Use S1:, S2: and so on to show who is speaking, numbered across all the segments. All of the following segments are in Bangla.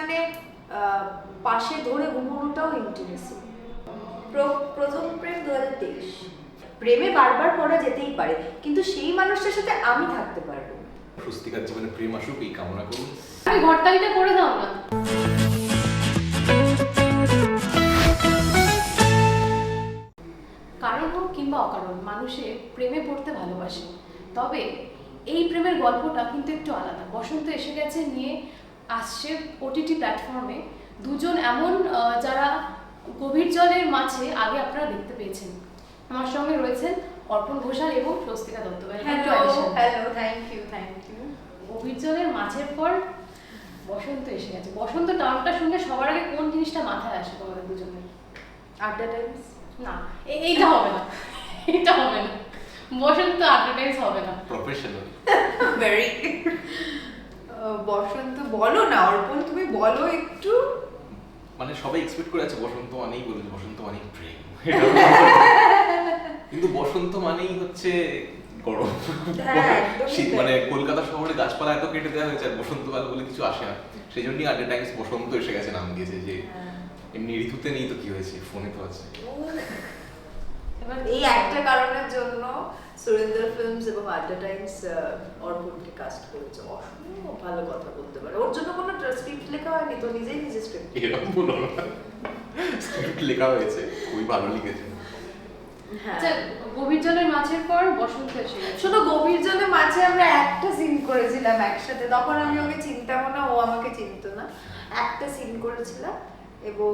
S1: মানে পাশে ধরে ঘুমানোটাও ইন্টিমেসি। প্রথম প্রেম 2023। প্রেমে বারবার পড়া যেতেই পারে, কিন্তু সেই মানুষটার সাথে আমি থাকতে পারবো।
S2: স্বস্তিকার জীবনে প্রেম আসুক এই কামনা করুন।
S3: আমি ঘরটালিটা করে দাও না। কারণ হোক কিংবা অকারণ মানুষে প্রেমে পড়তে ভালোবাসে, তবে এই প্রেমের গল্পটা কিন্তু একটু আলাদা। বসন্ত এসে গেছে নিয়ে আসছে ওটিটি প্ল্যাটফর্মে দুজন এমন যারা গভীর জলের মাঝে আগে আপনারা দেখতে পেয়েছেন। আমার সঙ্গে রয়েছেন অর্পণ ঘোষাল এবং Swastika Dutta.
S1: Hello, thank you.
S3: গভীর জলের মাঝের পর বসন্ত এসে গেছে। বসন্ত টার্মটা শুনে সবার আগে কোন জিনিসটা মাথায় আসে তোমাদের দুজনের?
S1: আড্ডা টাইমস?
S3: না, এইটা হবে না, এটা হবে না। বসন্ত আড্ডা টাইমস হবে না।
S2: Professional
S1: very. বসন্ত বলো না, অর্পণ তুমি বলো একটু।
S2: মানে সবাই এক্সপেক্ট করে আছে বসন্ত মানেই বলবে বসন্ত মানেই প্রেম, কিন্তু বসন্ত মানেই হচ্ছে গরম। শীত, মানে কলকাতা শহরে গাছপালা এত কেটে দেওয়া হয়েছে আর বসন্তকাল বলে কিছু আসে না, সেই জন্যই আড্ডা টাইমস বসন্ত এসে গেছে নাম দিয়েছে। যে এমনি ঋতুতে নেই তো কি হয়েছে, ফোনে তো আছে।
S1: এই একটা কারণের জন্য সুরেন্দ্র ফিল্মস এবং আড্ডা টাইমস অর্পণকে কাস্ট করেছে। অসম্ভব ভালো কথা বলতে পারে। ওর জন্য কোনো স্ক্রিপ্ট লেখা হয়নি, তো নিজেই নিজে স্ক্রিপ্ট।
S2: এরকম বলো না, স্ক্রিপ্ট লেখা হয়েছে, খুবই ভালো লিখেছে।
S3: আচ্ছা, গভীর জলের মাঝের পর বসন্ত এসে গেছে।
S1: শুধু গভীর জলের মাঝে আমরা একটা সিন করেছিলাম একসাথে, তখন আমি ওকে চিনতাম না, ও আমাকে চিনতো না। একটা সিন করেছিলাম এবং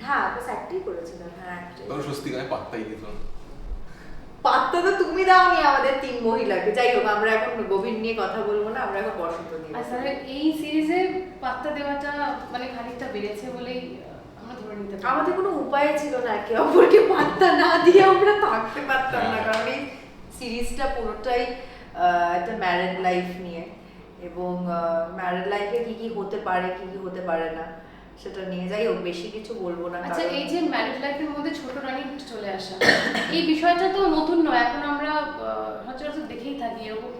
S1: হ্যাঁ বাস একটাই করেছিলাম। হ্যাঁ একটাই।
S2: তোর স্বস্তিকায় পাত্তাই দিত না।
S1: পাত্তা তো তুমি দাওনি আমাদের তিন মহিলাকে। যাই হোক, আমরা এখন গভীর নিয়ে কথা বলবো না, আমরা এখন বসন্ত নিয়ে।
S3: আসলে এই সিরিজে পাত্তা দেওয়াটা মানে খানিকটা বেড়েছে বলেই আমরা ধরে নিতে পারি।
S1: আমাদের কোনো উপায় ছিল না একে অপরকে পাত্তা না দিয়ে আমরা থাকতে পারতাম না, কারণ এই সিরিজটা পুরোটাই একটা ম্যারিড লাইফ নিয়ে, এবং ম্যারিড লাইফে কি কি হতে পারে কি কি হতে পারে না সেটা নিয়ে। যাই হোক, বেশি কিছু বলবো না।
S3: আচ্ছা, এই যে ম্যারিড লাইফের মধ্যে ছোট রানী চলে আসা, এই বিষয়টা তো নতুন নয়, এখন আমরা সচরাচর দেখেই থাকি এরকম।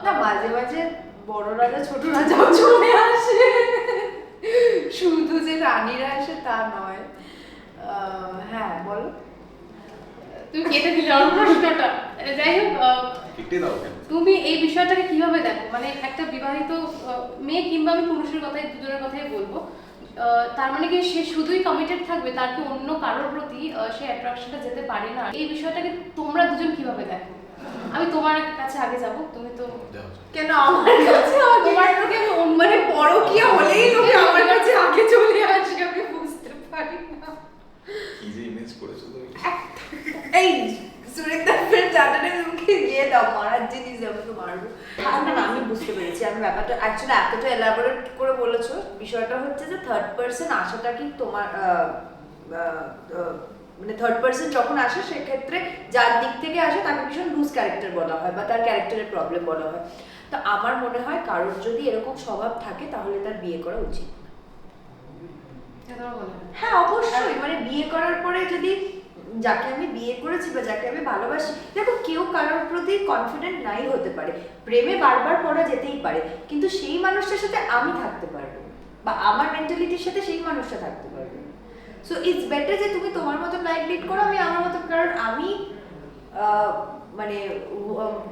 S1: না, মাঝে মাঝে বড় রাজা ছোট রাজাও চলে আসে, শুধু যে রানীরা আসে তা নয়। হ্যাঁ বলো।
S3: তুমি কেটে দিলে আমার প্রশ্নটা। যাই হোক,
S2: কেটে দাও কেন?
S3: তুমি এই বিষয়টাকে কিভাবে দেখো? মানে একটা বিবাহিত মেয়ে কিংবা আমি পুরুষের কথাই, দুজনের কথাই বলবো, তার মানে কি সে শুধুই কমিটেড থাকবে, তার কি অন্য কারোর প্রতি সে অ্যাট্রাকশনটা যেতে পারে না? এই বিষয়টাকে তোমরা দুজন কিভাবে দেখো? আমি তোমার কাছে আগে যাব, তুমি তো
S1: কেন আমার কাছে
S3: তোমার প্রতি আমি
S1: মানে পরকীয়া হলেই লোকে আমার কাছে আগে চলে আসে, আমি বুঝতে পারি না।
S2: কি যে ইমেজ করেছো তুমি।
S1: এই সুরেন্দ্র ফিল্ম চাটানে মুখে দিয়ে দাও, মারার জিনিস আমি তো মারবো। না, আমি বুঝতে পেরেছি। আমি ব্যাপারটা অ্যাকচুয়ালি এতটা এলাবোরেট করে বলেছো। বিষয়টা হচ্ছে যে থার্ড পার্সন আসাটা কি তোমার মানে থার্ড পার্সন যখন আসে সেক্ষেত্রে যার দিক থেকে আসে তাকে ভীষণ লুজ ক্যারেক্টার বলা হয় বা তার ক্যারেক্টারের প্রবলেম বলা হয়। তো আমার মনে হয় কারোর যদি এরকম স্বভাব থাকে তাহলে তার বিয়ে করা উচিত। হ্যাঁ অবশ্যই, মানে বিয়ে করার পরে যদি যাকে আমি বিয়ে করেছি বা যাকে আমি ভালোবাসি, দেখো কেউ কারোর প্রতি কনফিডেন্ট নাই হতে পারে, প্রেমে বারবার পড়া যেতেই পারে, কিন্তু সেই মানুষটার সাথে আমি থাকতে পারবো বা আমার মেন্টালিটির সাথে সেই মানুষটা থাকতে পারবে। সো ইটস বেটার যে তুমি তোমার মতো লাইফ লিড করো, আমি আমার মতো, কারণ আমি মানে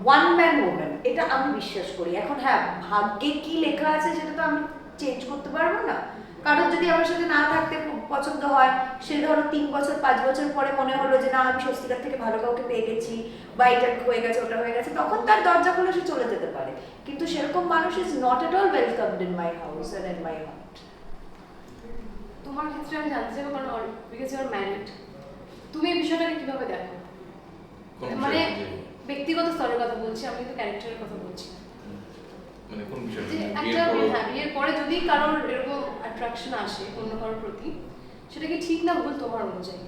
S1: ওয়ান ম্যান ওম্যান, এটা আমি বিশ্বাস করি। এখন হ্যাঁ, ভাগ্যে কি লেখা আছে সেটা তো আমি চেঞ্জ করতে পারবো না। কারণ যদি আমার সাথে না থাকতে পছন্দ হয়, সে ধরো 3 বছর 5 বছর পরে মনে হলো যে না আমি স্বস্তিকার থেকে ভালো কাউকে পেয়ে গেছি বা এটা হয়ে গেছে ওটা হয়ে গেছে, তখন তার দরজা খুলে সে চলে যেতে পারে, কিন্তু সেরকম মানুষ is not at all welcomed in my house and in my heart.
S3: তোমার ক্ষেত্রে আমি জানতে চাইবো, কারণ বিকজ ইউ আর ম্যারিড, তুমি এই বিষয়টাকে কিভাবে দেখো? মানে ব্যক্তিগত স্তরের কথা বলছি, আমি কিন্তু ক্যারেক্টারের কথা বলছি না।
S2: মানে কোন বিষয়টা?
S3: যে একটা বিয়ের পরে যদি কারোর এরকম অ্যাট্রাকশন আসে অন্য কারোর প্রতি, সেটা কি ঠিক না ভুল তোমার অনুযায়ী?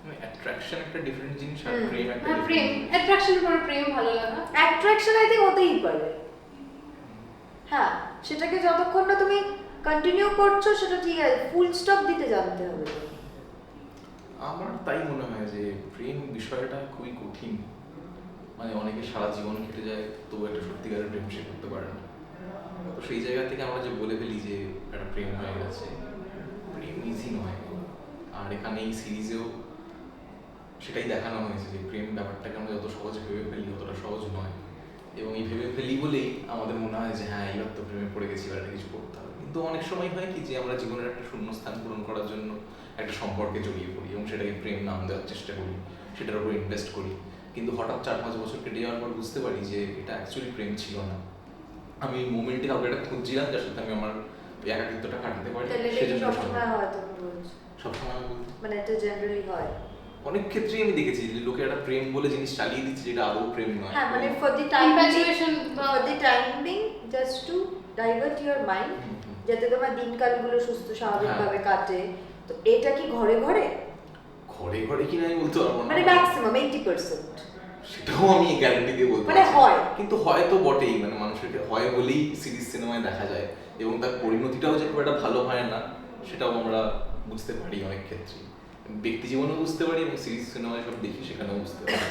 S2: মানে অ্যাট্রাকশন একটা ডিফারেন্ট জিনিস আর প্রেম একটা
S3: হ্যাঁ, প্রেম, অ্যাট্রাকশনের পরে প্রেম, ভালো লাগা,
S1: অ্যাট্রাকশন আই থিংক হতেই পারে। হ্যাঁ, সেটাকে যতক্ষণ না তুমি কন্টিনিউ করছো সেটা ঠিক আছে, ফুল স্টপ দিতে জানতে হবে।
S2: আমার তাই মনে হয় যে প্রেম বিষয়টা খুবই কঠিন। মানে অনেকে সারা জীবন কেটে যায় তো একটা সত্যিকারের প্রেম সে করতে পারে না। তো সেই জায়গা থেকে আমরা যে বলে ফেলি যে একটা প্রেম হয়ে গেছে, প্রেম ইজি নয়। আর এখানে এই সিরিজেও সেটাই দেখানো হয়েছে যে প্রেম ব্যাপারটাকে আমরা যত সহজ ভেবে ফেলি অতটা সহজ নয়, এবং এই ভেবে ফেলি বলেই আমাদের মনে হয় যে হ্যাঁ এবার তো প্রেমে পড়ে গেছি, এবার একটা কিছু করতে হবে। কিন্তু অনেক সময় হয় কি যে আমরা জীবনের একটা শূন্যস্থান পূরণ করার জন্য একটা সম্পর্কে জড়িয়ে পড়ি এবং সেটাকে প্রেম নাম দেওয়ার চেষ্টা করি, সেটার উপর ইনভেস্ট করি, কিন্তু হঠাৎ 4-5 বছর কেটে যাওয়ার পর বুঝতে পারি যে এটা অ্যাকচুয়ালি প্রেম ছিল না। আমি এই মোমেন্টে কাউকে একটা খুঁজছিলাম যার সাথে আমি আমার একাকিত্বটা কাটাতে পারি, সেজন্য
S1: সবসময় হয় তুমি বলছো?
S2: সবসময় আমি বলতে
S1: মানে এটা জেনারেলি হয়
S2: অনেক ক্ষেত্রেই আমি দেখেছি যে লোকে একটা প্রেম বলে জিনিস চালিয়ে দিচ্ছে যেটা আদৌ প্রেম নয়।
S1: হ্যাঁ, মানে for the time
S3: Infatuation
S1: for the timing just to divert your mind, যাতে তোমার দিনকালগুলো সুস্থ স্বাভাবিকভাবে কাটে। তো এটা কি ঘরে ঘরে
S2: ঘরে ঘরে কি নাই বলতে পারবো না,
S1: মানে ম্যাক্সিমাম 80%?
S2: সেটাও আমি গ্যারান্টি দিয়ে বলতে
S1: মানে
S2: পারছি।
S1: হয়।
S2: কিন্তু হয় তো বটেই, মানে মানুষের হয় বলেই সিরিজ সিনেমায় দেখা যায়, এবং তার পরিণতিটাও যে খুব একটা ভালো হয় না সেটাও আমরা বুঝতে পারি অনেক ক্ষেত্রে, ব্যক্তি জীবনেও বুঝতে পারি এবং সিরিজ সিনেমায় সব দেখি সেখানেও বুঝতে পারি।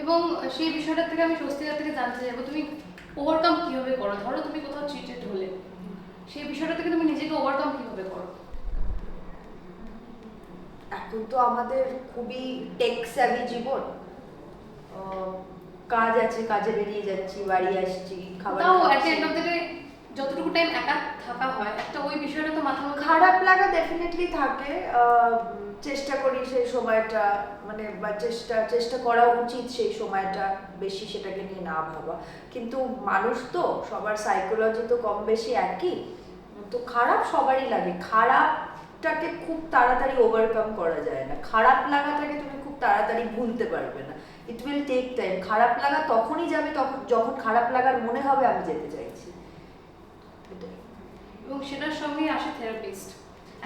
S3: এবং সেই বিষয়টা থেকে আমি স্বস্তিকার থেকে জানতে চাইবো তুমি ওভারকাম কিভাবে করো? ধরো তুমি কোথাও চিটেড হলে সেই বিষয়টা থেকে তুমি নিজেকে ওভারকাম কিভাবে করো?
S1: এখন তো আমাদের খুবই টেক স্যাভি জীবন, কাজ আছে, কাজে বেরিয়ে যাচ্ছি, বাড়ি আসছি, খাবার
S3: তাও
S1: খাচ্ছি।
S3: At the end of the day যতটুকু টাইম একা থাকা হয় একটা ওই বিষয়টা তো মাথার মধ্যে
S1: খারাপ লাগা ডেফিনেটলি থাকে। চেষ্টা করি সেই সময়টা, মানে বা চেষ্টা করা উচিত সেই সময়টা বেশি সেটাকে নিয়ে না ভাবা, কিন্তু মানুষ তো সবার সাইকোলজি তো কম বেশি একই, তো খারাপ সবারই লাগে। খারাপটাকে খুব তাড়াতাড়ি ওভারকাম করা যায় না, খারাপ লাগাটাকে তুমি খুব তাড়াতাড়ি ভুলতে পারবে না, ইট উইল টেক টাইম। খারাপ লাগা তখনই যাবে যখন খারাপ লাগার মনে হবে আমি যেতে চাইছি, এটাই।
S3: এবং সেটার সঙ্গেই আসে থেরাপিস্ট।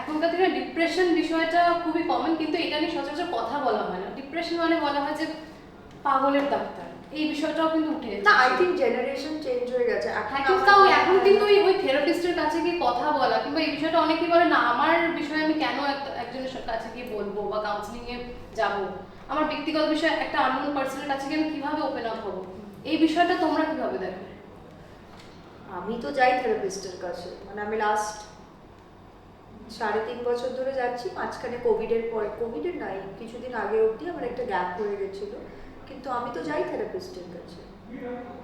S3: এখনকার দিনে ডিপ্রেশন বিষয়টা খুবই কমন, কিন্তু এটা নিয়ে সচরাচর কথা বলা হয় না। ডিপ্রেশন মানে বলা হয় যে পাগলের ডাক্তার, এই বিষয়টাও কিন্তু উঠে
S1: না, আই থিঙ্ক জেনারেশন চেঞ্জ হয়ে গেছে
S3: হ্যাঁ, কিন্তু তাও এখন কিন্তু ওই থেরাপিস্টের কাছে গিয়ে কথা বলা কিংবা এই বিষয়টা অনেকেই বলে না আমার বিষয়ে আমি কেন একজনের কাছে গিয়ে বলবো বা কাউন্সিলিং এ যাব, আমার ব্যক্তিগত বিষয় একটা আননোন পার্সনের কাছে গিয়ে আমি কিভাবে ওপেন আপ হবো, এই বিষয়টা তোমরা কিভাবে দেখো?
S1: আমি তো যাই থেরাপিস্টের কাছে, মানে আমি লাস্ট 3.5 বছর ধরে যাচ্ছি। মাঝখানে কোভিডের নাই, কিছুদিন আগে অবধি আমার একটা গ্যাপ হয়ে গেছিল, কিন্তু আমি তো যাই থেরাপিস্টের কাছে,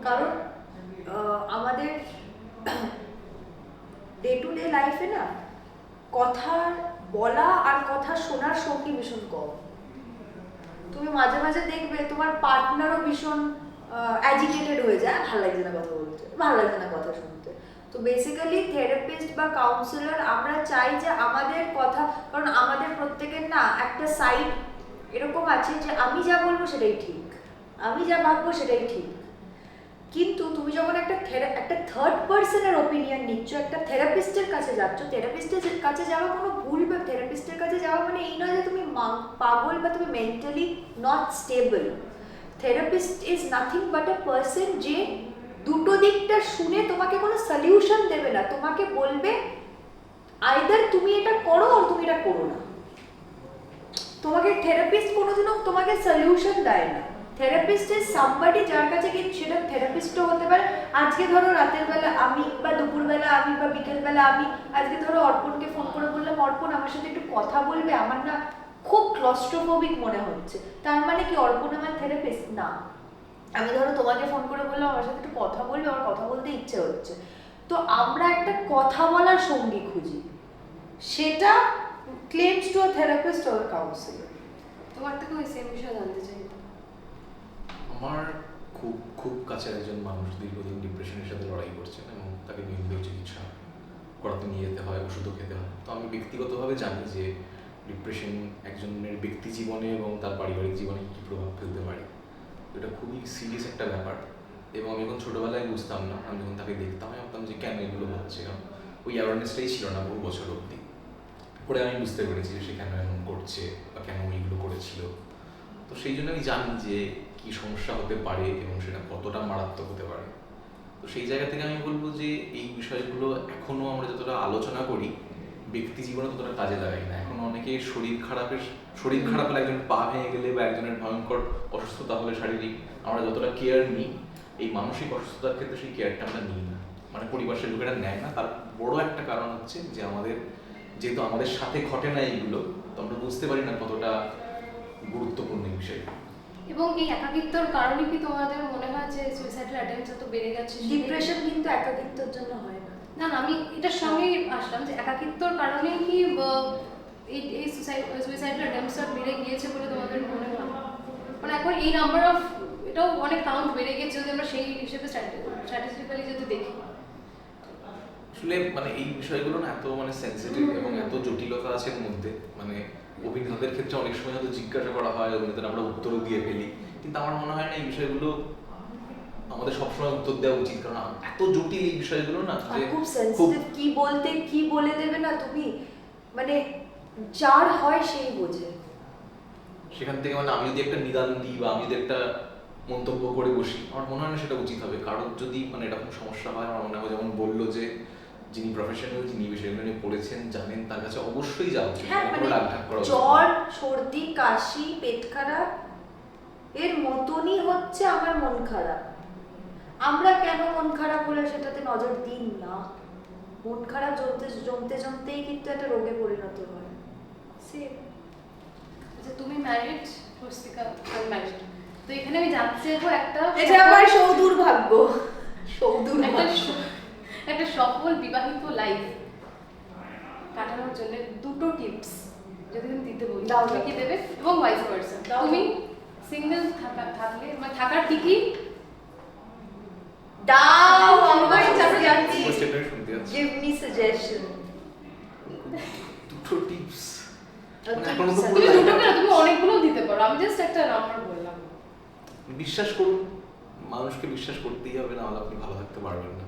S1: কারণ আমাদের ডে টু ডে লাইফে না কথা বলা আর কথা শোনার সঙ্গী ভীষণ কম। তুমি মাঝে মাঝে দেখবে তোমার পার্টনারও ভীষণ অ্যাজিটেটেড হয়ে যায়, ভালো লাগছে না কথা বলতে, ভালো লাগছে না কথা শুনতে। তো বেসিক্যালি থেরাপিস্ট বা কাউন্সিলর আমরা চাই যে আমাদের কথা, কারণ আমাদের প্রত্যেকের না একটা সাইড এরকম আছে যে আমি যা বলবো সেটাই ঠিক, আমি যা ভাববো সেটাই ঠিক, কিন্তু তুমি যখন একটা থার্ড পার্সনের ওপিনিয়ন নিচ্ছ, একটা থেরাপিস্টের কাছে যাচ্ছ, থেরাপিস্টের কাছে যাওয়া কোনো ভুল, বা থেরাপিস্টের কাছে যাওয়া মানে এই নয় যে তুমি পাগল বা তুমি mentally not stable. Therapist is nothing but a person যে দুটো দিকটা শুনে তোমাকে কোনো সলিউশন দেবে না, তোমাকে বলবে আইদার তুমি এটা করো আর তুমি এটা করো না। তোমাকে থেরাপিস্ট কোনোদিনও তোমাকে সলিউশন দেয় না। থেরাপিস্ট ইজ সামবডি যার কাছে কি, সেটা থেরাপিস্টও হতে পারে। আজকে ধরো রাতের বেলা আমি, বা দুপুরবেলা আমি, বা বিকেলবেলা আমি, আজকে ধরো অর্পণকে ফোন করে বললাম অর্পণ আমার সাথে একটু কথা বলবে, আমার না খুব ক্লস্ট্রোফোবিক মনে হচ্ছে, তার মানে কি অর্পণ আমার থেরাপিস্ট না। আমি ধরো তোমাকে ফোন করে বললাম আমার সাথে একটু কথা বলবে, আমার কথা বলতে ইচ্ছে হচ্ছে, তো আমরা একটা কথা বলার সঙ্গী খুঁজি, সেটা claims to a therapist or councillor.
S3: তোমার থেকে ওই সেম বিষয় জানতে চাই।
S2: আমার খুব খুব কাছের একজন মানুষ দীর্ঘদিন ডিপ্রেশনের সাথে লড়াই করছেন এবং তাকে নিয়মিত চিকিৎসা করাতে নিয়ে যেতে হয়, ওষুধও খেতে হয়। তো আমি ব্যক্তিগতভাবে জানি যে ডিপ্রেশন একজনের ব্যক্তি জীবনে এবং তার পারিবারিক জীবনে কী প্রভাব ফেলতে পারে। এটা খুবই সিরিয়াস একটা ব্যাপার, এবং আমি যখন ছোটোবেলায় বুঝতাম না, আমি যখন তাকে দেখতাম আমি ভাবতাম যে কেন এগুলো হচ্ছে, কারণ ওই অ্যাওয়ারনেসটাই ছিল না বহু বছর অবধি। পরে আমি বুঝতে পেরেছি যে সে কেন এমন করছে বা কেন এইগুলো করেছিল। তো সেই জন্য আমি জানি যে কি সমস্যা হতে পারে এবং সেটা কতটা মারাত্মক হতে পারে। তো সেই জায়গা থেকে আমি বলবো যে এই বিষয়গুলো এখনও আমরা যতটা আলোচনা করি ব্যক্তি জীবনে ততটা কাজে লাগাই না। এখনো অনেকে শরীর খারাপ হলে, একজন পা ভেঙে গেলে বা একজনের ভয়ঙ্কর অসুস্থতা হলে শারীরিক আমরা যতটা কেয়ার নিই, এই মানসিক অসুস্থতার ক্ষেত্রে সেই কেয়ারটা আমরা নিই না, মানে পরিবার সে লোকেরা নেয় না, তার বড় একটা কারণ হচ্ছে যে যেহেতু আমাদের সাথে ঘটে না এইগুলো, তো আমরা বুঝতে পারি না কতটা গুরুত্বপূর্ণ এই বিষয়টা।
S3: এবং এই একাকিত্বর কারণে কি তোমাদের মনে হয় যে সুইসাইডাল অ্যাটেম্পটস এত বেড়ে গেছে?
S1: ডিপ্রেশন কিন্তু একাকিত্বের জন্য হয় না।
S3: না না, আমি এটার সঙ্গেই আসলাম যে একাকিত্বর কারণে কি এই সুইসাইডাল অ্যাটেম্পটস বেড়ে গিয়েছে বলে তোমাদের মনে হয়? মানে এখন এই নাম্বার অফ, এটাও অনেক কাউন্ট বেড়ে গেছে যদি আমরা সেই হিসেবে স্ট্যাটিস্টিক্যালি যদি দেখি।
S2: আসলে মানে এই বিষয়গুলো না এত মানে সেন্সিটিভ এবং এত জটিলতা আছে এর মধ্যে, মানে অভিনেতাদের ক্ষেত্রে অনেক সময় হয়তো জিজ্ঞাসা করা হয়, অভিনেতারা আমরা উত্তরও দিয়ে ফেলি, কিন্তু আমার মনে হয় না এই বিষয়গুলো আমাদের সবসময় উত্তর দেওয়া উচিত, কারণ এত জটিল এই বিষয়গুলো না
S1: আর খুব সেন্সিটিভ, কি বলতে কি বলে দেবে না তুমি, মানে যার হয় সেই বোঝে।
S2: সেখান থেকে মানে আমি যদি একটা নিদান দিই বা আমি যদি একটা মন্তব্য করে বসি, আমার মনে হয় না সেটা উচিত হবে। কারোর যদি মানে এরকম সমস্যা হয়, আমার মনে হয় যেমন বললো যে যিনি প্রফেশনাল, যিনি বিষয়গুলো নিয়ে পড়েছেন, জানেন, তার কাছে অবশ্যই যাওয়া উচিত।
S1: হ্যাঁ, মানে
S2: রাগঢাক করা উচিত।
S1: জ্বর, সর্দি, কাশি, পেট খারাপ এর মতনই হচ্ছে আমার মন খারাপ। আমরা কেন মন খারাপ হলে সেটাতে নজর দিন না। মন খারাপ জমতেই কিন্তু একটা রোগে পরিণত হয়।
S3: আচ্ছা, তুমি ম্যারিড, স্বস্তিকা আনম্যারিড, তো এখানে আমি জানতে চাইবো
S1: এটা আমার সৌদুর্ভাগ্য,
S3: একটা সফল বিবাহিত লাইফ কাটানোর জন্য দুটো টিপস যদি তুমি দিতে বলি,
S1: দাও,
S3: তুমি
S1: দাও।
S3: কি দেবে? এবং ভাইস ভার্সা,
S1: দাও,
S3: তুমি
S1: দাও।
S3: সিঙ্গেল থাকলে মানে থাকার কি
S1: দাও আমায় জানতে।
S2: কোশ্চেনটা শুনতে যাচ্ছি।
S1: Give me suggestion.
S2: দুটো টিপস
S1: Okay,
S2: এখনো তো
S3: তুমি দুটো কেন, তুমি অনেকগুলো দিতে পারো, আমি জাস্ট একটা নাম্বার বললাম।
S2: বিশ্বাস করুন, মানুষকে বিশ্বাস করতেই হবে, না হলে আপনি ভালো থাকতে পারবেন না।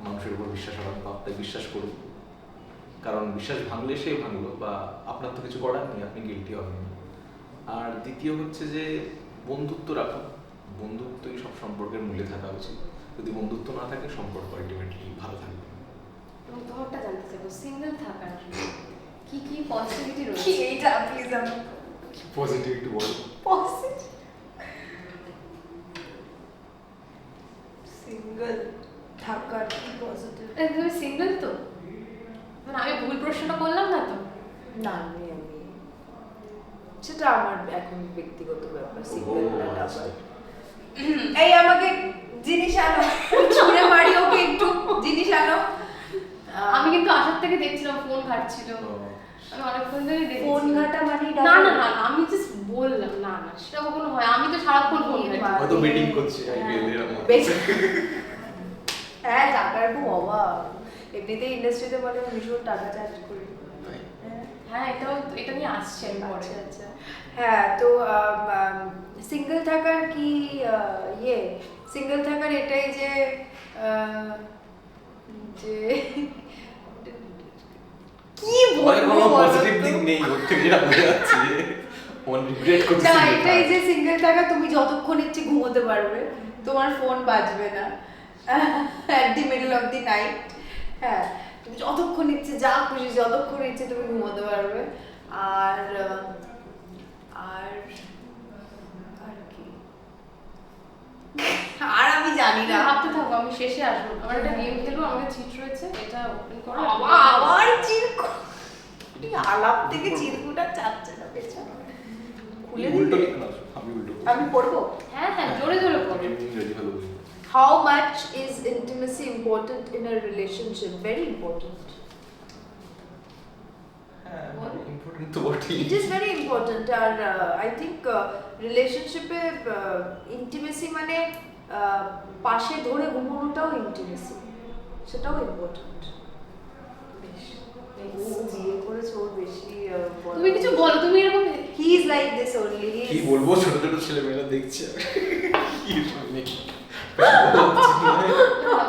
S2: মানুষের উপর বিশ্বাস রাখুন, তাই বিশ্বাস করুন, কারণ বিশ্বাস ভাঙলে সে ভাঙলো, বা আপনার তো কিছু করার নেই, আপনি গিল্টি হবেন না। আর দ্বিতীয় হচ্ছে যে বন্ধুত্ব রাখুন, বন্ধুত্বই সব সম্পর্কের মূলে থাকা উচিত। যদি বন্ধুত্ব না থাকে, সম্পর্ক আলটিমেটলি ভালো থাকবে না।
S3: এবং তোমারটা জানতে চাইবো, সিঙ্গেল থাকার কি পজিটিভিটি
S1: কি
S3: রয়েছে?
S1: এইটা প্লিজ আমি
S2: পজিটিভ একটু বল।
S1: পজিটিভ সিঙ্গেল থাকার কি পজিটিভ?
S3: তুমি সিঙ্গেল তো? মানে আমি ভুল প্রশ্নটা করলাম না তো?
S1: না, আমি সেটা আমার এখন ব্যক্তিগত ব্যাপার। সিঙ্গেল না আবার এই আমাকে জিনিস আনো, ছুঁড়ে মারি ওকে, একটু জিনিস আনো।
S3: আমি কিন্তু আসার থেকে দেখছিলাম ফোন ঘাটছিল, আমি অনেকক্ষণ ধরে দেখছি।
S1: ফোন ঘাটা মানে
S3: না না না, আমি জাস্ট বললাম, না না সেটা কখনো হয়, আমি তো সারাক্ষণ ফোন ঘাটি।
S2: হয়তো বেটিং করছি আইপিএল এর মতো।
S1: হ্যাঁ, টাকার খুব অভাব। এমনিতে ইন্ডাস্ট্রিতে বলে ভীষণ টাকা চার্জ করি।
S3: হ্যাঁ, এটা নিয়ে আসছে আমি পরে।
S1: আচ্ছা, হ্যাঁ, তো সিঙ্গেল থাকার কি সিঙ্গেল থাকার এটাই যে যে কি বলবো,
S2: কোনো পজিটিভ দিক নেই ওর থেকে, যেটা বুঝে যাচ্ছি মন রিগ্রেট করছে।
S1: না, এটাই যে সিঙ্গেল থাকা, তুমি যতক্ষণ ইচ্ছে ঘুমোতে পারবে, তোমার ফোন বাজবে না at the middle of the night. হ্যাঁ, তুমি যতক্ষণ ইচ্ছে, যা খুশি যতক্ষণ ইচ্ছে তুমি ঘুমোতে পারবে। আর আর আর কি, আর আমি জানি না।
S3: ভাবতে থাকো, আমি শেষে আসবো। আমার একটা গেম খেলবো, আমাকে চিট রয়েছে, এটা ওপেন করো।
S1: আবার চিরকু, আলাপ থেকে চিরকুটা চাচ্ছে না পেছনে। খুলে
S2: উল্টো
S1: দিলে
S2: লিখে নাও, আমি উল্টো করছি।
S1: আমি পড়বো।
S3: হ্যাঁ হ্যাঁ, জোরে জোরে পড়ো।
S2: আমি ইংরেজি ভালো বুঝি।
S1: How much is intimacy important in a relationship? Very important.
S2: হ্যাঁ, ইম্পর্টেন্ট তো বটেই।
S1: It is very important. R I think relationship A intimacy মানে পাশে ধরে ঘুমানোটাও intimacy, সেটাও important. ও বিয়ে করেছে, ওর বেশি
S3: তুমি কিছু বলো, তুমি এরকম
S1: he is like this only. He
S2: কি
S1: is
S2: বলবো, ছোট ছোট ছেলেমেয়েরা দেখছে কি শুনি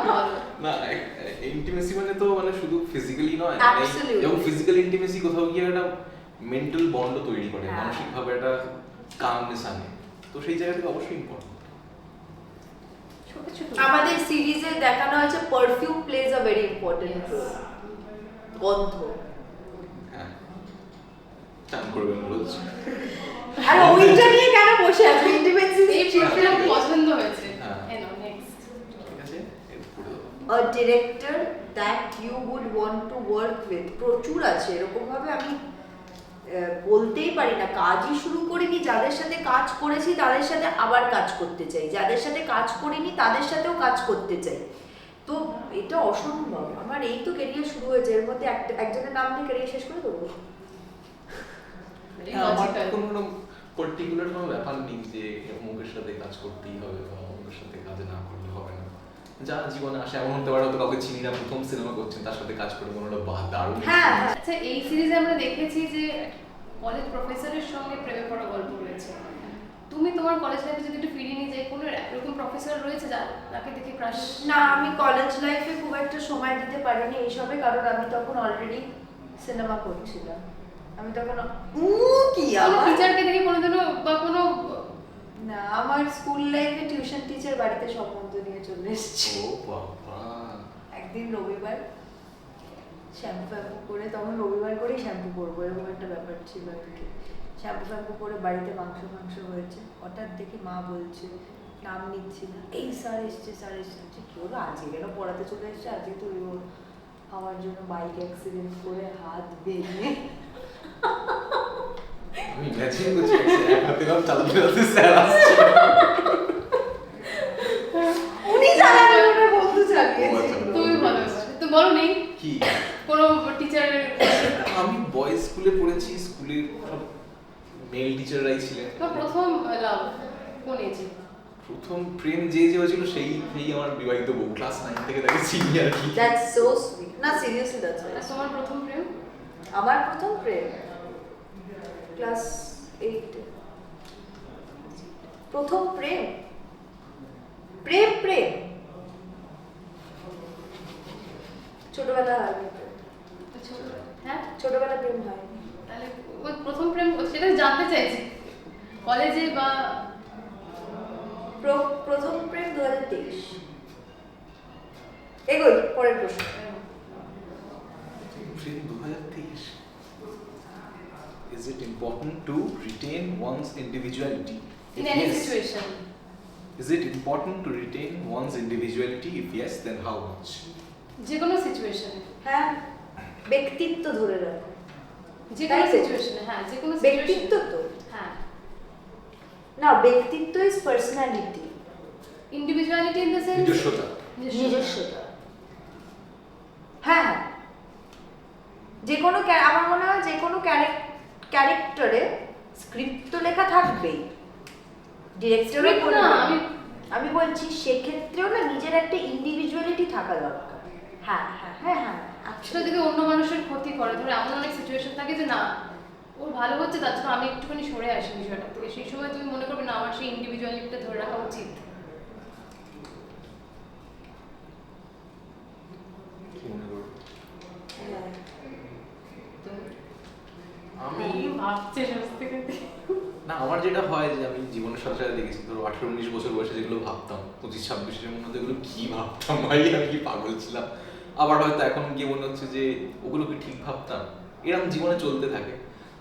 S3: বলো।
S2: না, ইন্টিমেসি মানে তো মানে শুধু ফিজিক্যালি নয়,
S1: Absolutely.
S2: এবং ফিজিক্যাল ইন্টিমেসি কোথাও গিয়ে একটা মেন্টাল বন্ড তৈরি করে,
S1: হ্যাঁ।
S2: মানসিকভাবে একটা কামনেস আনে, তো সেই জায়গা থেকে অবশ্যই ইম্পর্টেন্ট।
S3: ছোট ছোট
S1: আমাদের সিরিজে দেখানো হয়েছে perfume plays a very important role. গন্ধ,
S2: হ্যাঁ, চান করবেন রোজ।
S1: আর ওইটা নিয়ে কেন বসে আছে? ইন্টিমেসি
S3: এই চিত্রটা পছন্দ হয়েছে।
S2: হ্যাঁ।
S3: এনো নেক্সট।
S2: ঠিক আছে, এর পরে
S1: a director that you would want to work with প্রচুর আছে। এরকম ভাবে আমি বলতেই পারি না, কাজই শুরু করিনি, যাদের সাথে কাজ করেছি তাদের সাথে আবার কাজ করতে চাই, যাদের সাথে কাজ করিনি তাদের সাথেও কাজ করতে চাই। তো এটা অসম্ভব। আমার এই তো ক্যারিয়ার শুরু হয়েছে, এর মধ্যে একজনের নাম নিয়ে ক্যারিয়ার শেষ করে দেবো?
S2: আমার কোনো পার্টিকুলার কোনো ব্যাপার নেই যে অমুকের সাথে কাজ করতেই হবে বা অমুকের সাথে কাজ না করলে হবে না। যা জীবনে আসে, এমন হতে পারে হয়তো কাউকে চিনি না, প্রথম সিনেমা করছেন, তার সাথে কাজ করে মনে হলো বাহ দারুণ।
S1: হ্যাঁ।
S3: আচ্ছা, এই সিরিজে আমরা দেখেছি যে কলেজ প্রফেসরের সঙ্গে প্রেমে পড়া গল্প রয়েছে। তুমি তোমার কলেজ লাইফে যদি একটু ফিরিয়ে নিয়ে যাই, কোনো এরকম প্রফেসর রয়েছে যাকে দেখে ক্রাশ?
S1: না, আমি কলেজ লাইফে খুব একটা সময় দিতে পারিনি এইসবে, কারণ আমি তখন অলরেডি সিনেমা করছিলাম। আমি তখন কি আমার
S3: টিচারকে দেখে কোনোদিনও বা কোনো
S1: না, আমার স্কুল লাইফে টিউশন টিচার বাড়িতে সম্বন্ধ নিয়ে চলে এসেছে।
S2: ও বাবা।
S1: একদিন রবিবার শ্যাম্পু করে, তখন রবিবার করেই শ্যাম্পু করবো এরকম একটা ব্যাপার ছিল আর কি। শ্যাম্পু করে বাড়িতে মাংস হয়েছে, হঠাৎ দেখি মা বলছে, নাম নিচ্ছি না, এই স্যার এসছে কি হলো, আজকে কেন পড়াতে চলে এসছে, আজকে তো আমার জন্য বাইক অ্যাক্সিডেন্ট করে হাত ভেঙে।
S2: আমি ইমাজিন করছি এক হাতে কাম চালাতে স্যার আসছে।
S1: উনি চালানো, ওনার বন্ধু চালিয়েছে।
S3: তুমি বলো তো, বলো নেই
S2: কি
S3: কোনো টিচারের?
S2: আমি বয়েজ স্কুলে পড়েছি, স্কুলের সব মেল টিচাররাই ছিলেন।
S3: তো প্রথম লাভ কোন এজে?
S2: প্রথম প্রেম যে হয়েছিল সেই আমার বিবাহিত বউ, ক্লাস 9 থেকে তাকে চিনি আর কি।
S1: That's so sweet. না সিরিয়াসলি দ্যাটস
S3: আর তোমার প্রথম প্রেম?
S1: আমার প্রথম প্রেম ক্লাস 8। প্রথম প্রেম ছোটবেলা হয়নি।
S3: হ্যাঁ,
S1: ছোটবেলা প্রেম হয়নি।
S3: তাহলে ওই প্রথম প্রেম সেটা জানতে চাইছি, কলেজে বা?
S1: প্রথম প্রেম 2023। এগোই পরের প্রশ্ন।
S2: প্রেম 2023। Is it important to retain one's individuality?
S3: In
S2: If
S3: any
S2: yes,
S3: situation.
S2: Is it important to retain one's individuality? If yes, then how much?
S3: যে কোনো সিচুয়েশনে?
S1: হ্যাঁ, ব্যক্তিত্ব ধরে রাখো।
S3: যে কোনো সিচুয়েশনে, হ্যাঁ যে কোনো
S1: ব্যক্তিত্ব তো
S3: হ্যাঁ
S1: না, ব্যক্তিত্ব is personality.
S3: Individuality in the sense
S1: নিজস্বতা। হ্যাঁ, যে কোনো আমার মনে হয় যে কোনো ক্যারেক্টারে স্ক্রিপ্ট তো লেখা থাকবেই, ডিরেক্টরও বলে না, আমি বলছি সেক্ষেত্রেও না নিজের একটা ইন্ডিভিজুয়ালিটি থাকা দরকার। হ্যাঁ হ্যাঁ হ্যাঁ হ্যাঁ
S3: সেটা যদি অন্য মানুষের ক্ষতি করে, ধরো এমন অনেক সিচুয়েশন থাকে যে না ওর ভালো হচ্ছে, তার জন্য আমি একটুখানি সরে আসি বিষয়টা থেকে, সেই সময় তুমি মনে করবে না আমার সেই ইন্ডিভিজুয়ালিটিটা ধরে রাখা উচিত।
S2: আমি
S3: ভাবছি সত্যি কথা।
S2: না, আমার যেটা হয় যে আমি জীবনের সাথে সাথে দেখেছি, ধরো 18-19 বছর বয়সে যেগুলো ভাবতাম, 25-26 মধ্যে এগুলো কি ভাবতাম ভাই, আমি কি পাগল ছিলাম। আবার হয়তো এখন গিয়ে মনে হচ্ছে যে ওগুলো কি ঠিক ভাবতাম, এরকম জীবনে চলতে থাকে।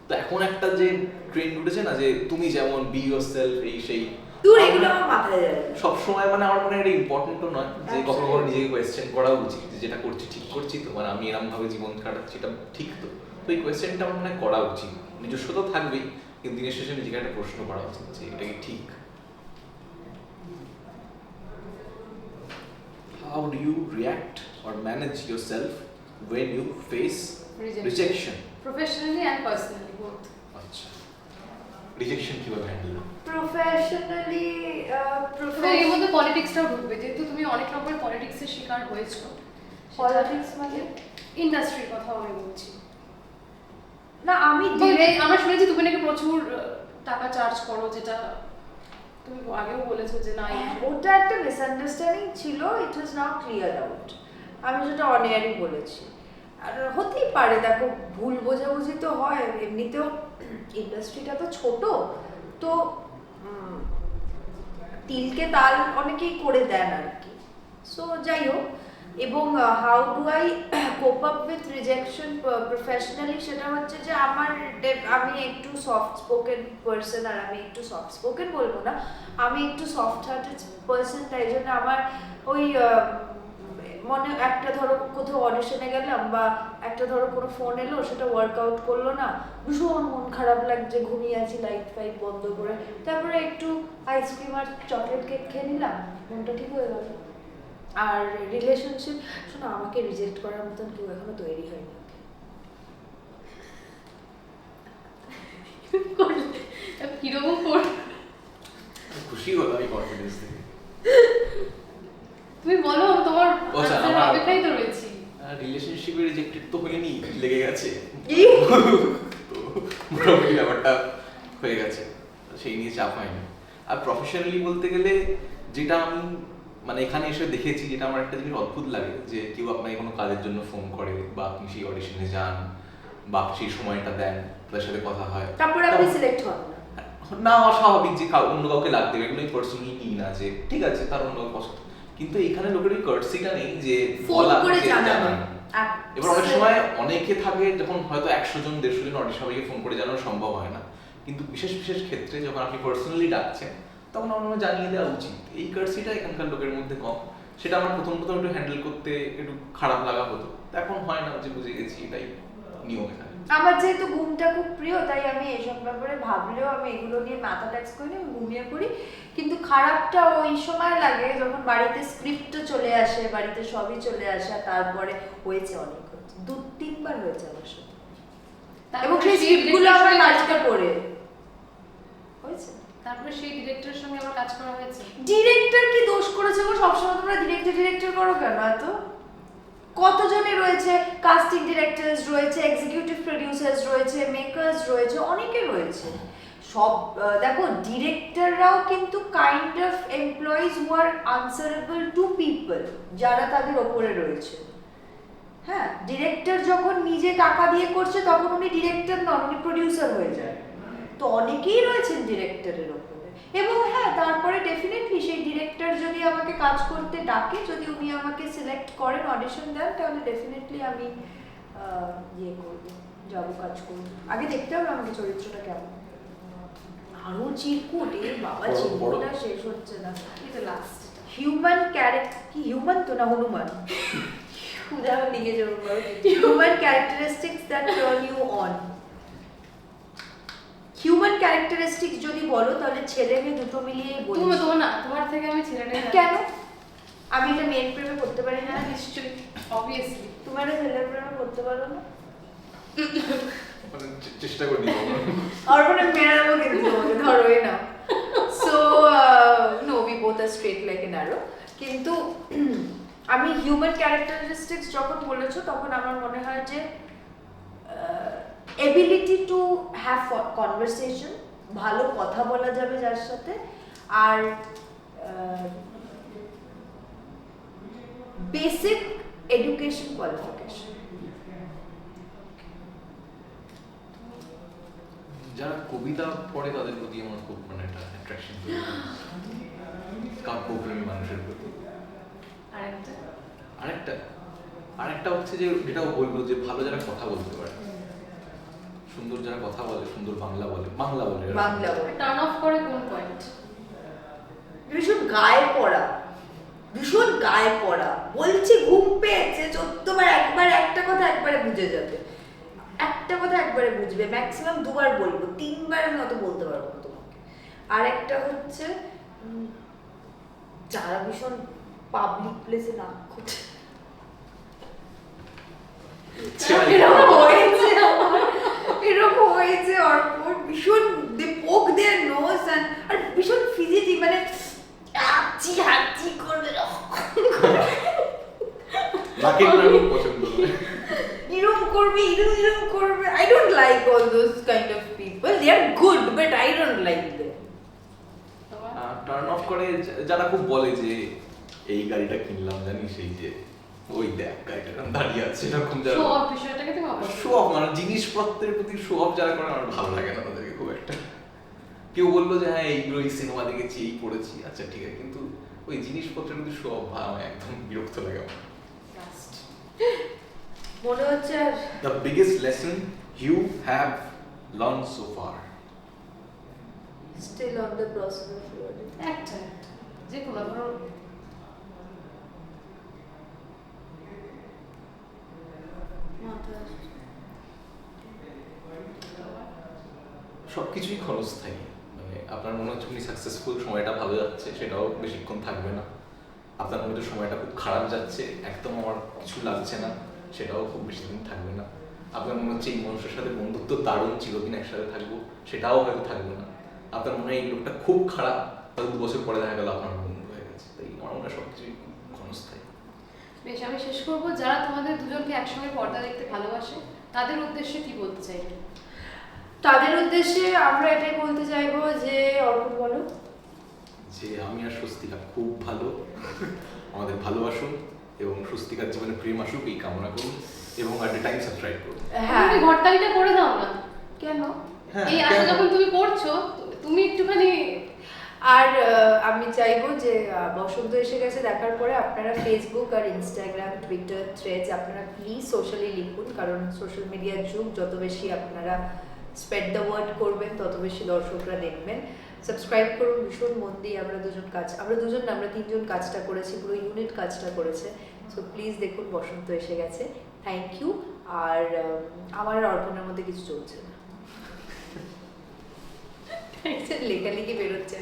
S2: তো এখন একটা যে ট্রেন্ড উঠেছে না যে তুমি যেমন বি ইয়োরসেলফ, এই সেই
S1: দূর, এগুলো আমার মাথায় যায় না
S2: সব সময়। মানে আমার মনে হয় এটা ইম্পর্টেন্টও নয় যে কখনো কখনো নিজেকে কোয়েশ্চেন করা উচিত যে যেটা করছি ঠিক করছি তো, মানে আমি এরকম ভাবে জীবন কাটাচ্ছি এটা ঠিক তো। তো এই কোয়েশ্চেনটা আমার মনে হয় করা উচিত। নিজস্বতা থাকবেই, কিন্তু দিনের শেষে নিজেকে একটা প্রশ্ন করা উচিত যে এটা কি ঠিক। How do you react or manage yourself when you face rejection?
S3: Professionally and personally both.
S2: আচ্ছা, রিজেকশন কিভাবে হ্যান্ডেল করো?
S1: প্রফেশনালি
S3: এর মধ্যে পলিটিক্সটাও ঢুকবে, যেহেতু তুমি অনেক রকমের পলিটিক্সের শিকার হয়েছো।
S1: পলিটিক্স মানে
S3: ইন্ডাস্ট্রির কথা আমি বলছি।
S1: না, আমি
S3: আমরা শুনেছি তুমি নাকি প্রচুর টাকা চার্জ করো, যেটা তুমি আগেও বলেছো যে না
S1: ওটা একটা মিসআন্ডারস্ট্যান্ডিং ছিল, ইট ওয়াজ নাও ক্লিয়ার আউট। আমি যেটা অনেয়ারই বলেছি, আর হতেই পারে, দেখো ভুল বোঝাবুঝি তো হয়, এমনিতেও ইন্ডাস্ট্রিটা তো ছোট, তো তিলকে তাল অনেকেই করে দেন আর কি। সো যাই হোক, এবং how do I cope up with rejection professionally, সেটা হচ্ছে যে আমি একটু সফট স্পোকেন পার্সন, আর আমি একটু সফট স্পোকেন বলবো না, আমি একটু সফট হার্টেড পার্সন, তাই জন্য আমার ওই মনে একটা ধরো কোথাও অডিশনে গেলাম বা একটা ধরো কোনো ফোন এলো, সেটা ওয়ার্কআউট করলো না, ভীষণ মন খারাপ লাগছে, ঘুমিয়ে আছি লাইট ফাইট বন্ধ করে, তারপরে একটু আইসক্রিম আর চকলেট কেক খেয়ে নিলাম, মনটা ঠিক হয়ে গেল। আর রিলেশনশিপ, শোনো, আমাকে রিজেক্ট করার মতন কেউ এখনো তৈরি হয়নি।
S3: কিরকম পড়
S2: খুশি হলাম এই কনফিডেন্স থেকে।
S3: তুমি বলো, তোমার
S2: আচ্ছা,
S3: answer
S2: আমার-
S3: অপেক্ষায় তো রয়েছি।
S2: রিলেশনশিপে রিজেক্টেড তো হইনি, লেগে গেছে
S1: কি?
S2: তো মোটামুটি ব্যাপারটা হয়ে গেছে, সেই নিয়ে চাপ হয়নি। আর প্রফেশনালি বলতে গেলে যেটা আমি মানে এখানে এসে দেখেছি, যেটা আমার একটা জিনিস অদ্ভুত লাগে, যে কেউ আপনাকে কোনো কাজের জন্য ফোন করে বা আপনি সেই অডিশনে যান বা আপনি সেই সময়টা দেন, তাদের সাথে কথা হয়,
S1: তারপরে আপনি সিলেক্ট হন না।
S2: না অস্বাভাবিক যে অন্য কাউকে লাগতে হবে, এগুলো পার্সোনালি নিই না, যে ঠিক আছে তার অন্য কাউকে পছন্দ, কিন্তু এখানে লোকের ওই কার্টসিটা নেই যে
S1: ফোন
S2: বলা,
S1: করে
S2: যে
S1: জানানো।
S2: জানানো। এবার অনেক সময় অনেকে থাকে যখন হয়তো 100 জন 150 জন অডিশন, সবাইকে ফোন করে জানানো সম্ভব হয় না, কিন্তু বিশেষ বিশেষ ক্ষেত্রে যখন আপনি পার্সোনালি ডাকছেন তখন আমার জানিয়ে দেওয়া উচিত। এই কার্টসিটা এখানকার লোকের মধ্যে কম, সেটা আমার প্রথম প্রথম একটু হ্যান্ডেল করতে একটু খারাপ লাগা হতো, এখন হয় না, যে বুঝে গেছি এটাই নিয়ম এখানে।
S1: আমার যেহেতু ঘুমটা খুব প্রিয়, তাই আমি এসব ব্যাপারে ভাবলেও আমি এগুলো নিয়ে মাথা ট্যাক্স করি না, আমি ঘুমিয়ে পড়ি। কিন্তু খারাপটা ওই সময় লাগে যখন বাড়িতে স্ক্রিপ্টও চলে আসে, বাড়িতে সবই চলে আসে, আর তারপরে হয়েছে, অনেক হয়েছে, 2-3 বার হয়েছে আমার সাথে, এবং
S3: তারপরে
S1: সেই স্ক্রিপ্টগুলো
S3: director
S1: আমার
S3: সঙ্গে কাজ
S1: বাড়িতে
S3: করা-
S1: পড়ে হয়েছে।
S3: তারপরে সেই ডিরেক্টরের সঙ্গে আবার কাজ করা হয়েছে।
S1: ডিরেক্টর কি দোষ করেছে গো? সবসময় তোমরা ডিরেক্টর করো কেন এত? কতজনে রয়েছে, কাস্টিং ডিরেক্টরস রয়েছে, এক্সিকিউটিভ প্রোডিউসার্স রয়েছে, মেকার্স রয়েছে, অনেকে রয়েছে। সব দেখো, ডিরেক্টররাও কিন্তু kind of employees who are answerable to people, যারা তাদের ওপরে রয়েছে। হ্যাঁ, ডিরেক্টর যখন নিজে টাকা দিয়ে করছে তখন উনি ডিরেক্টর নন, উনি প্রোডিউসার হয়ে যায়। তো অনেকেই রয়েছেন ডিরেক্টরের ওপরে, এবং হ্যাঁ, তারপরে ডেফিনেটলি সেই ডিরেক্টর যদি আমাকে কাজ করতে ডাকে, যদি উনি আমাকে সিলেক্ট করেন, অডিশন দেন, তাহলে ডেফিনেটলি আমি ইয়ে করবো, যাবো, কাজ করবো। আগে দেখতে হবে আমাকে চরিত্রটা কেমন। আরো চিরকুট, এ বাবা, চিরকুটটা শেষ হচ্ছে না।
S3: এটা লাস্ট।
S1: হিউম্যান ক্যারেক্টার, কি হিউম্যান তো না হনুমান, উদাহরণ নিয়ে যাবো, human characteristics that turn you on. Human characteristics যদি বলো, তাহলে ছেলে মেয়ে দুটো মিলিয়েই বলি।
S3: তুমি তোমার না, তোমার থেকে আমি ছেলেটাই
S1: কেন? আমি এটা মেয়ের প্রেমে করতে পারি না?
S3: নিশ্চয়ই, অবভিয়াসলি।
S1: তোমার ছেলের প্রেমে করতে পারো না?
S2: মানে চেষ্টা করি
S1: আর মানে মেরাবো কিন্তু তোমাকে, ধরোই না। So no, we both are straight like an arrow. কিন্তু আমি হিউম্যান ক্যারেক্টারিস্টিক্স যখন বলেছো, তখন আমার মনে হয় যে এবিলিটি টু হ্যাভ কনভারসেশন, ভালো কথা বলা যাবে যার সাথে, আর বেসিক এডুকেশন কোয়ালিফিকেশন।
S2: যারা কবিতা পড়ে তাদের প্রতি আমার খুব মানে একটা অ্যাট্রাকশন তৈরি হয়, কাব্যপ্রেমী মানুষের প্রতি। আরেকটা হচ্ছে যে, যেটাও বলবো, যে ভালো যারা কথা বলতে পারে, সুন্দর যারা কথা বলে, সুন্দর বাংলা বলে, বাংলা বলে
S3: টার্ন অফ করে কোন পয়েন্ট?
S1: ভীষণ গায়ে পড়া, ভীষণ গায়ে পড়া, বলছি ঘুম পেয়েছে 14 বার, একবার একটা কথা একবারে বুঝে যাবে, একটা কথা একবারে বুঝবে, ম্যাক্সিমাম 2 বার বলবো, 3 বার আমি অত বলতে পারবো না তোমাকে। আর একটা হচ্ছে যারা ভীষণ পাবলিক প্লেসে নাক খুঁজে, এরকম হয়েছে অর্পণ, ভীষণ দে পোক দেয়ার নোজ, আর ভীষণ ফিজিটি, মানে হাঁচি হাঁচি করবে,
S2: নাকের নাড়ু পছন্দ করে।
S1: এরকম করবে, এরকম করবে। I don't like all those kind of people. They are good, but I don't like them.
S2: Turn off করে যারা খুব বলে যে এই গাড়িটা কিনলাম জানিস, এই যে ওই দেখ গাড়িটা দাঁড়িয়ে আছে, এরকম যারা
S3: শো অফ বিষয়টাকে তুমি অপছন্দ
S2: শো অফ, মানে জিনিসপত্রের প্রতি শো অফ যারা করে, আমার ভালো লাগে না তাদেরকে খুব একটা। কেউ বললো যে হ্যাঁ এইগুলো এই সিনেমা দেখেছি, এই পড়েছি, আচ্ছা ঠিক আছে, কিন্তু ওই জিনিসপত্রের প্রতি শো অফ আমার একদম বিরক্ত লাগে আমার।
S3: লাস্ট।
S1: মনে হচ্ছে
S2: The biggest lesson you have learned so far?
S1: still on the process of learning.
S3: একটা যে কোনো ধরো
S2: সবকিছুই ক্ষণস্থায়ী। মানে আপনার মনে হচ্ছে উনি সাকসেসফুল, সময়টা ভালো যাচ্ছে, সেটাও বেশিক্ষণ থাকবে না। আপনার মনে হচ্ছে সময়টা খুব খারাপ যাচ্ছে, একদম আমার কিছু লাগছে না, সেটাও খুব বেশি দিন থাকবে না। আপনার মনে হচ্ছে এই মানুষের সাথে বন্ধুত্ব দারুণ, চিরদিন একসাথে থাকবো, সেটাও হয়তো থাকবে না। আপনার মনে হয় এই লোকটা খুব খারাপ, হয়তো 2 বছর পরে দেখা গেল আপনার বন্ধু হয়ে গেছে। তাই আমার মনে হয় সবকিছুই খুব ক্ষণস্থায়ী।
S3: বেশ, আমি শেষ করবো, যারা তোমাদের দুজনকে একসঙ্গে পর্দা দেখতে ভালোবাসে তাদের উদ্দেশ্যে কি বলতে চাই?
S1: তাদের উদ্দেশ্যে আমরা এটাই বলতে চাইবো যে, অর্পণ বলো।
S2: যে আমি আর স্বস্তিকা খুব ভালো, আমাদের ভালোবাসুন এবং স্বস্তিকার জীবনে প্রেম আসুক এই কামনা করুন, এবং আর টাইম সাবস্ক্রাইব করুন।
S1: হ্যাঁ,
S3: তুমি ঘরটাইটা করে দাও না
S1: কেন?
S2: হ্যাঁ,
S3: এই আশা যখন তুমি করছো, তুমি একটুখানি।
S1: আর আমি চাইবো যে বসন্ত এসে গেছে দেখার পরে আপনারা ফেসবুক আর ইনস্টাগ্রাম, টুইটার, থ্রেডস আপনারা প্লিজ সোশ্যালি লিখুন, কারণ সোশ্যাল মিডিয়ার যুগ, যত বেশি আপনারা স্প্রেড দ্য ওয়ার্ড করবেন তত বেশি দর্শকরা দেখবেন। সাবস্ক্রাইব করুন ভীষণ মন দিয়ে। আমরা দুজন না, আমরা 3 জন কাজটা করেছি, পুরো ইউনিট কাজটা করেছে। সো প্লিজ দেখুন বসন্ত এসে গেছে। Thank you. আর আমার আর অর্পণের মধ্যে কিছু চলছে না, লেখালেখি বেরোচ্ছে।